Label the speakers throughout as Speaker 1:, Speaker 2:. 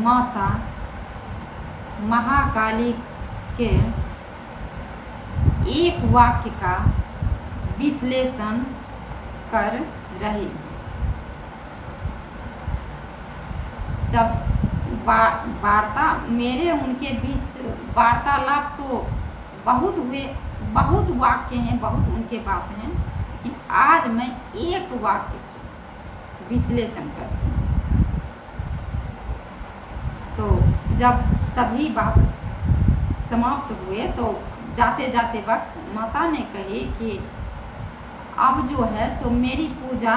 Speaker 1: माता महाकाली के एक वाक्य का विश्लेषण कर रही। जब वार्ता मेरे उनके बीच वार्तालाप तो बहुत हुए, बहुत वाक्य हैं, बहुत उनके बात हैं, लेकिन आज मैं एक वाक्य की विश्लेषण करती हूँ। तो जब सभी बात समाप्त हुए तो जाते जाते वक्त माता ने कही कि अब जो है सो मेरी पूजा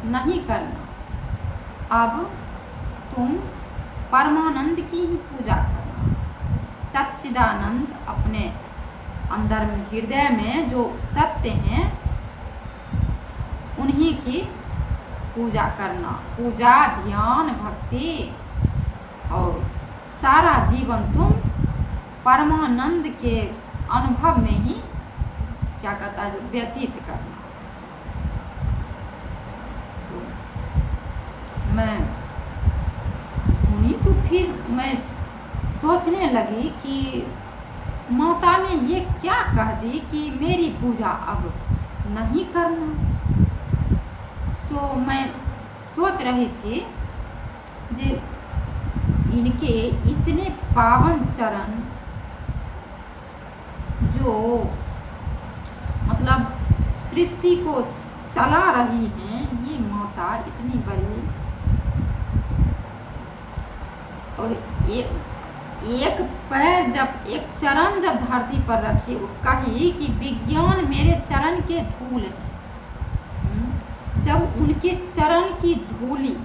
Speaker 1: नहीं करना, अब तुम परमानंद की ही पूजा करना। सच्चिदानंद अपने अंदर में, हृदय में जो सत्य हैं उन्हीं की पूजा करना। पूजा, ध्यान, भक्ति और सारा जीवन तुम परमानंद के अनुभव में ही क्या कहता है जो व्यतीत करना। तो मैं सुनी तो फिर मैं सोचने लगी कि माता ने ये क्या कह दी कि मेरी पूजा अब नहीं करना। सो मैं सोच रही थी कि इनके इतने पावन चरण जो मतलब सृष्टि को चला रही हैं, ये माता इतनी बड़ी, और एक पैर जब, एक चरण जब धरती पर रखी, वो कही कि विज्ञान मेरे चरण के धूल है। जब उनके चरण की धूली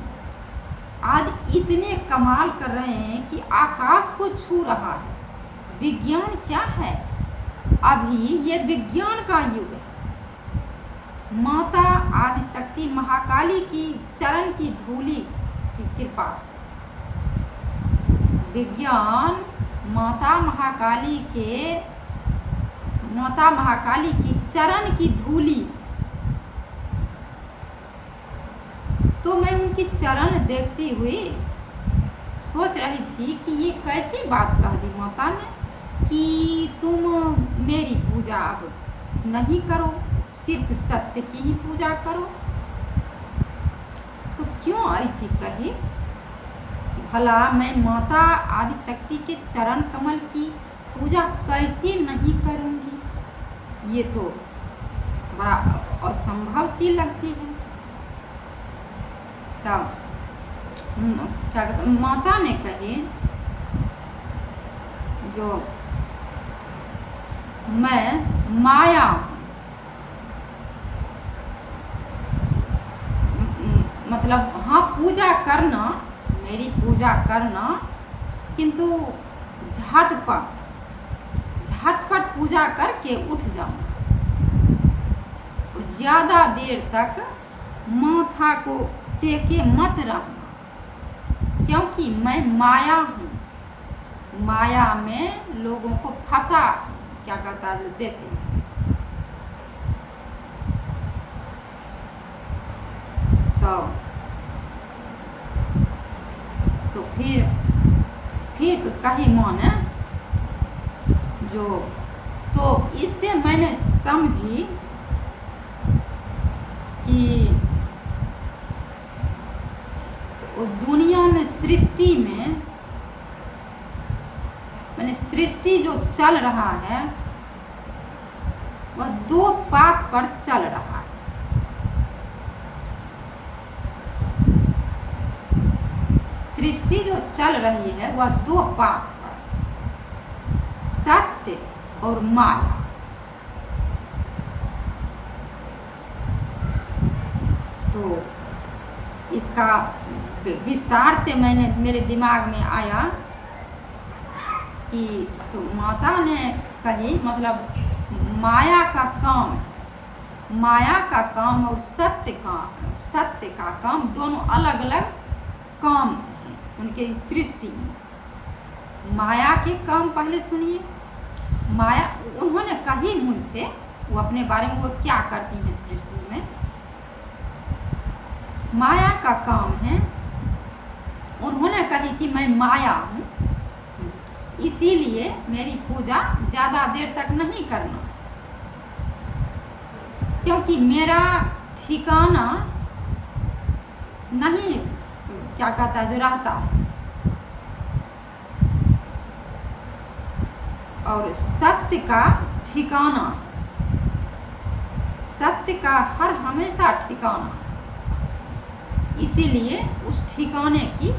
Speaker 1: आज इतने कमाल कर रहे हैं कि आकाश को छू रहा है। विज्ञान क्या है? अभी ये विज्ञान का युग है। माता आदिशक्ति महाकाली की चरण की धूली की कृपा से विज्ञान माता महाकाली की चरण की धूली। तो मैं उनकी चरण देखती हुई सोच रही थी कि ये कैसी बात कह दी माता ने कि तुम मेरी पूजा अब नहीं करो, सिर्फ सत्य की ही पूजा करो। सो क्यों ऐसी कही? भला मैं माता आदिशक्ति के चरण कमल की पूजा कैसे नहीं करूँगी? ये तो बड़ा असंभव सी लगती है। तब क्या कहते, माता ने कही जो मैं माया मतलब हाँ पूजा करना, मेरी पूजा करना, किंतु झटपट पूजा करके उठ जाऊँ। ज़्यादा देर तक माथा को टेके मत रहना, क्योंकि मैं माया हूँ। माया में लोगों को फंसा क्या कहता है देते हैं। तो फिर कही माने जो, तो इससे मैंने समझी कि दुनिया में सृष्टि में मैंने सृष्टि जो चल रहा है वह दो पाठ पर चल रहा है। सृष्टि जो चल रही है वह दो पाठ पर, सत्य और माया। तो इसका विस्तार से मेरे दिमाग में आया कि तो माता ने कही मतलब माया का काम और सत्य का काम दोनों अलग अलग काम हैं उनके सृष्टि में। माया के काम पहले सुनिए। माया उन्होंने कही मुझसे, वो अपने बारे में वो क्या करती हैं सृष्टि में। माया का काम है उन्होंने कही कि मैं माया हूँ, इसीलिए मेरी पूजा ज़्यादा देर तक नहीं करना, क्योंकि मेरा ठिकाना नहीं क्या कहता है जो रहता है, और सत्य का ठिकाना, सत्य का हर हमेशा ठिकाना, इसीलिए उस ठिकाने की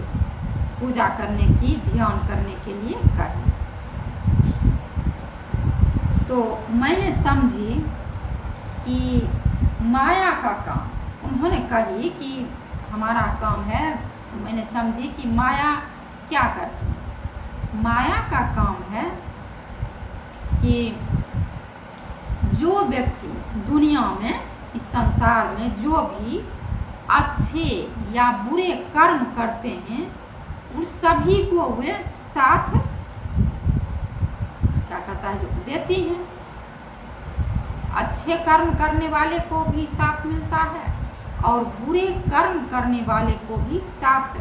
Speaker 1: पूजा करने की, ध्यान करने के लिए कही। तो मैंने समझी कि माया का काम, उन्होंने कही कि हमारा काम है, तो मैंने समझी कि माया क्या करती है। माया का काम है कि जो व्यक्ति दुनिया में, इस संसार में जो भी अच्छे या बुरे कर्म करते हैं, उन सभी को वे साथ क्या कहता है जो देती हैं। अच्छे कर्म करने वाले को भी साथ मिलता है और बुरे कर्म करने वाले को भी साथ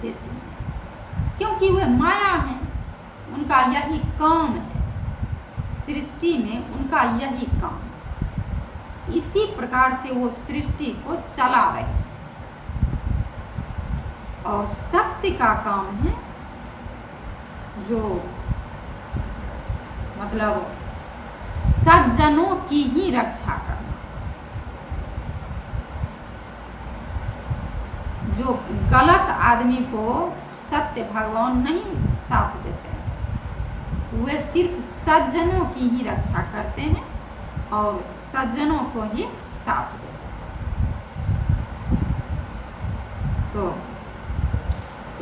Speaker 1: देती हैं, क्योंकि वे माया हैं, उनका यही काम है, सृष्टि में उनका यही काम है। इसी प्रकार से वो सृष्टि को चला रहे हैं। और सत्य का काम है जो मतलब सज्जनों की ही रक्षा करना। जो गलत आदमी को सत्य भगवान नहीं साथ देते हैं, वे सिर्फ सज्जनों की ही रक्षा करते हैं और सज्जनों को ही साथ देते हैं। तो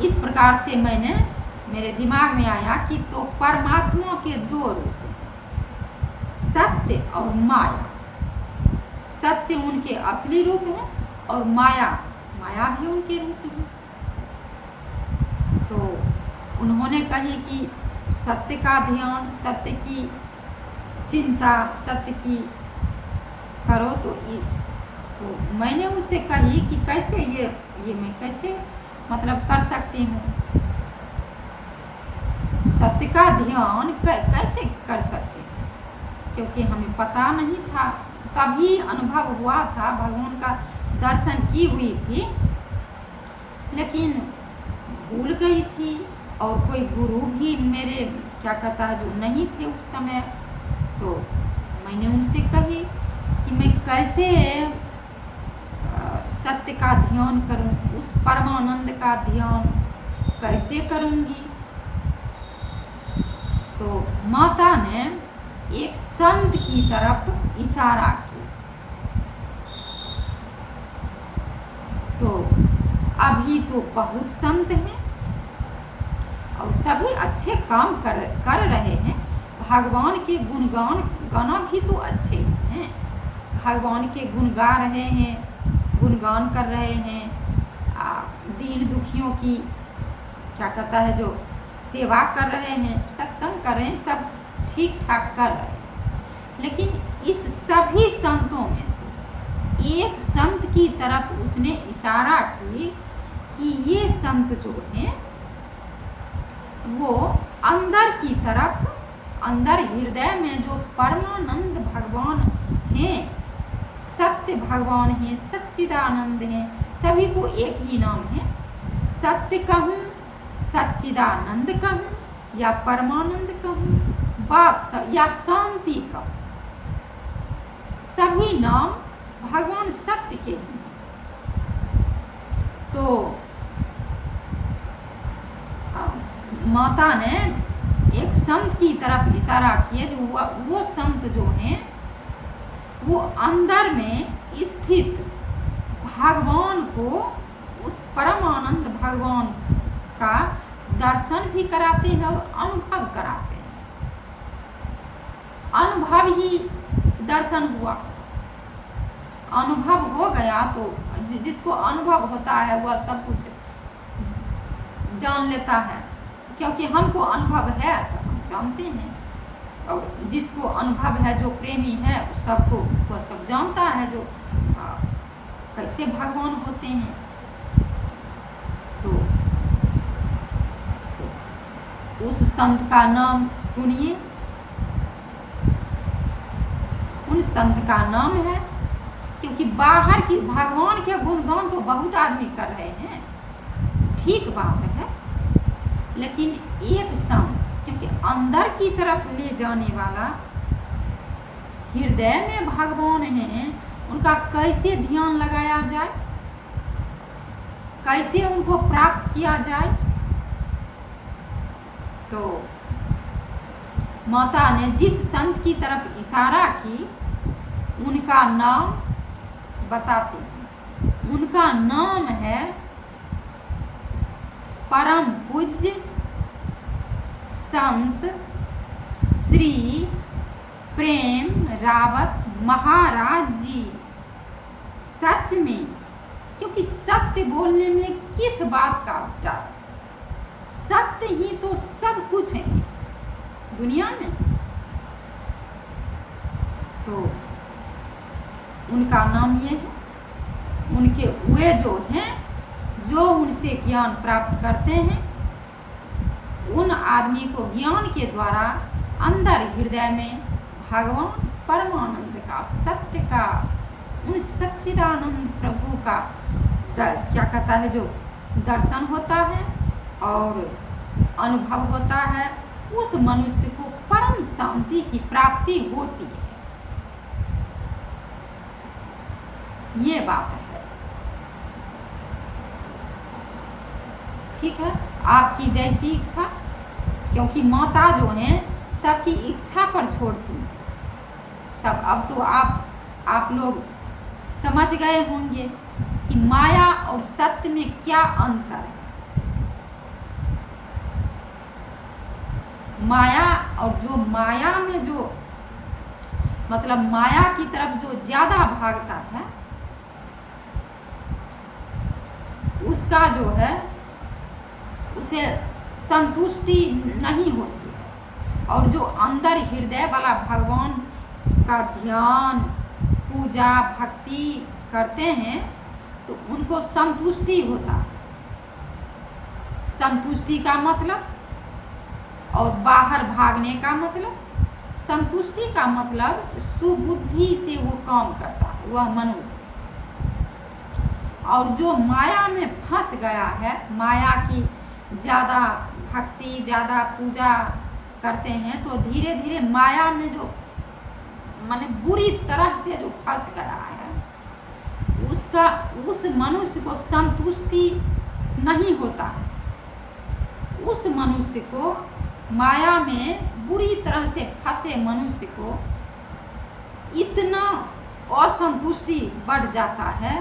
Speaker 1: इस प्रकार से मेरे दिमाग में आया कि तो परमात्मा के दो रूप, सत्य और माया। सत्य उनके असली रूप है और माया भी उनके रूप है। तो उन्होंने कही कि सत्य का ध्यान, सत्य की चिंता, सत्य की करो। तो मैंने उनसे कही कि कैसे ये मैं कैसे मतलब कर सकती हूँ, सत्य का ध्यान कैसे कर सकती हूँ, क्योंकि हमें पता नहीं था। कभी अनुभव हुआ था, भगवान का दर्शन की हुई थी, लेकिन भूल गई थी, और कोई गुरु भी मेरे क्या कहता है जो नहीं थे उस समय। तो मैंने उनसे कही कि मैं कैसे सत्य का ध्यान करूं, उस परमानंद का ध्यान कैसे करूंगी। तो माता ने एक संत की तरफ इशारा किया। तो अभी तो बहुत संत हैं और सभी अच्छे काम कर रहे हैं, भगवान के गुणगान गाना भी तो अच्छे हैं, भगवान के गुण गा रहे हैं, गुणगान कर रहे हैं, दीन दुखियों की क्या कहता है जो सेवा कर रहे हैं, सत्संग कर रहे हैं, सब ठीक ठाक कर रहे हैं। लेकिन इस सभी संतों में से एक संत की तरफ उसने इशारा की कि ये संत जो हैं वो अंदर की तरफ, अंदर हृदय में जो परमानंद भगवान हैं, सत्य भगवान हैं, सच्चिदानंद हैं, सभी को एक ही नाम है, सत्य कहूँ, सच्चिदानंद कहूँ या परमानंद कहूँ, या शांति कहूँ, सभी नाम भगवान सत्य के हैं। तो माता ने एक संत की तरफ इशारा किया, जो वो संत जो हैं वो अंदर में स्थित भगवान को, उस परमानंद भगवान का दर्शन भी कराते हैं और अनुभव कराते हैं। अनुभव ही दर्शन हुआ, अनुभव हो गया तो जिसको अनुभव होता है वह सब कुछ जान लेता है, क्योंकि हमको अनुभव है तो हम जानते हैं, और जिसको अनुभव है, जो प्रेमी है, सबको वह सब जानता है जो कैसे भगवान होते हैं। तो उस संत का नाम सुनिए। उन संत का नाम है, क्योंकि बाहर की भगवान के गुणगान तो बहुत आदमी कर रहे हैं, ठीक बात है, लेकिन एक संत क्योंकि अंदर की तरफ ले जाने वाला, हृदय में भगवान हैं, उनका कैसे ध्यान लगाया जाए, कैसे उनको प्राप्त किया जाए। तो माता ने जिस संत की तरफ इशारा की उनका नाम बताते हैं। उनका नाम है परम पूज्य संत श्री प्रेम रावत महाराज जी। सच में, क्योंकि सत्य बोलने में किस बात का डर, सत्य ही तो सब कुछ है दुनिया में। तो उनका नाम ये है। उनके वे जो हैं, जो उनसे ज्ञान प्राप्त करते हैं, उन आदमी को ज्ञान के द्वारा अंदर हृदय में भगवान परमानंद का, सत्य का, उन सच्चिदानंद प्रभु का क्या कहता है, जो दर्शन होता है और अनुभव होता है, उस मनुष्य को परम शांति की प्राप्ति होती है। ये बात है, ठीक है। आपकी जैसी इच्छा, क्योंकि माता जो हैं सबकी इच्छा पर छोड़ती हैं सब। अब तो आप लोग समझ गए होंगे कि माया और सत्य में क्या अंतर है। माया और जो माया में जो मतलब माया की तरफ जो ज्यादा भागता है, उसका जो है उसे संतुष्टि नहीं होती है। और जो अंदर हृदय वाला भगवान का ध्यान, पूजा, भक्ति करते हैं तो उनको संतुष्टि होता है। संतुष्टि का मतलब और बाहर भागने का मतलब, संतुष्टि का मतलब सुबुद्धि से वो काम करता है वह मनुष्य। और जो माया में फंस गया है, माया की ज़्यादा भक्ति, ज़्यादा पूजा करते हैं, तो धीरे धीरे माया में जो माने बुरी तरह से जो फंस गया है, उसका उस मनुष्य को संतुष्टि नहीं होता है। उस मनुष्य को, माया में बुरी तरह से फंसे मनुष्य को इतना असंतुष्टि बढ़ जाता है,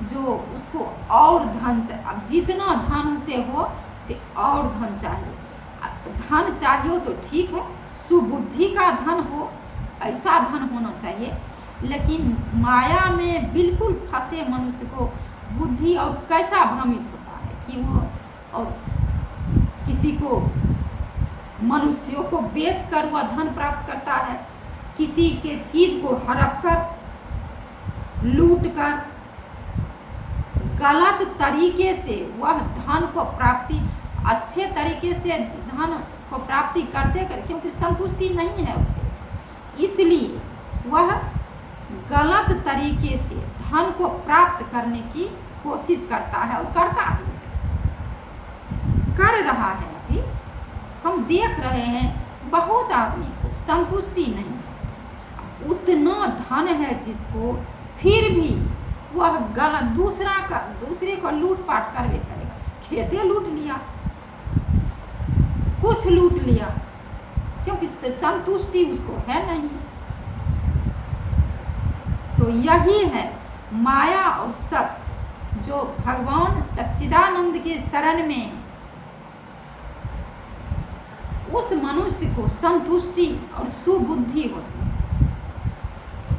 Speaker 1: जो उसको और धन, अब जितना धन उसे हो उसे और धन चाहिए। धन चाहिए तो ठीक है, सुबुद्धि का धन हो, ऐसा धन होना चाहिए। लेकिन माया में बिल्कुल फंसे मनुष्य को बुद्धि और कैसा भ्रमित होता है कि वो और किसी को, मनुष्यों को बेचकर वह धन प्राप्त करता है, किसी के चीज को हड़प कर, लूट कर, गलत तरीके से वह धन को प्राप्ति, अच्छे तरीके से धन को प्राप्ति करते करते, क्योंकि संतुष्टि नहीं है उसे, इसलिए वह गलत तरीके से धन को प्राप्त करने की कोशिश करता है और करता भी कर रहा है। अभी हम देख रहे हैं बहुत आदमी को संतुष्टि नहीं है, उतना धन है जिसको, फिर भी वह गलत दूसरे को लूटपाट करवे करेगा। खेते लूट लिया, कुछ लूट लिया, क्योंकि संतुष्टि उसको है नहीं। तो यही है माया और सत्य, जो भगवान सच्चिदानंद के शरण में उस मनुष्य को संतुष्टि और सुबुद्धि होती है।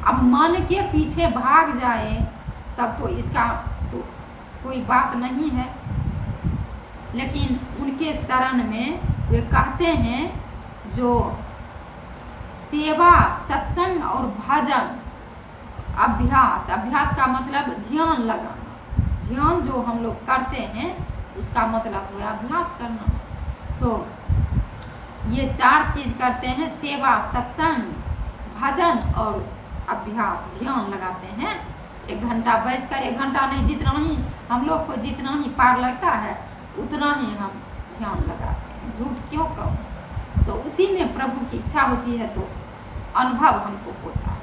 Speaker 1: अब मन के पीछे भाग जाए तब तो इसका तो कोई बात नहीं है, लेकिन उनके शरण में वे कहते हैं जो सेवा, सत्संग और भजन, अभ्यास का मतलब ध्यान लगाना, ध्यान जो हम लोग करते हैं उसका मतलब हुआ अभ्यास करना। तो ये 4 चीज़ करते हैं, सेवा, सत्संग, भजन और अभ्यास, ध्यान लगाते हैं। 1 घंटा बैठकर, 1 घंटा नहीं, जितना ही हम लोग को जितना ही पार लगता है उतना ही हम ध्यान लगाते हैं। झूठ क्यों कहूँ, तो उसी में प्रभु की इच्छा होती है तो अनुभव हमको होता है।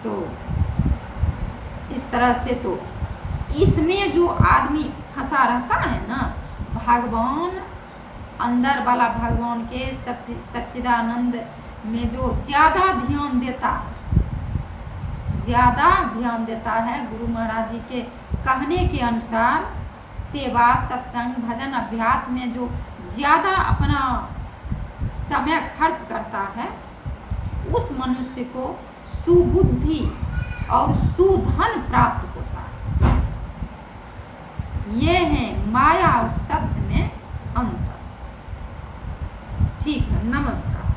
Speaker 1: तो इस तरह से तो इसमें जो आदमी फंसा रहता है ना, भगवान, अंदर वाला भगवान के सच्चिदानंद में जो ज़्यादा ध्यान देता है, ज़्यादा ध्यान देता है, गुरु महाराज जी के कहने के अनुसार सेवा, सत्संग, भजन, अभ्यास में जो ज़्यादा अपना समय खर्च करता है, उस मनुष्य को सुबुद्धि और सुधन प्राप्त होता है। ये है माया और सत्य में अंतर। ठीक है, नमस्कार।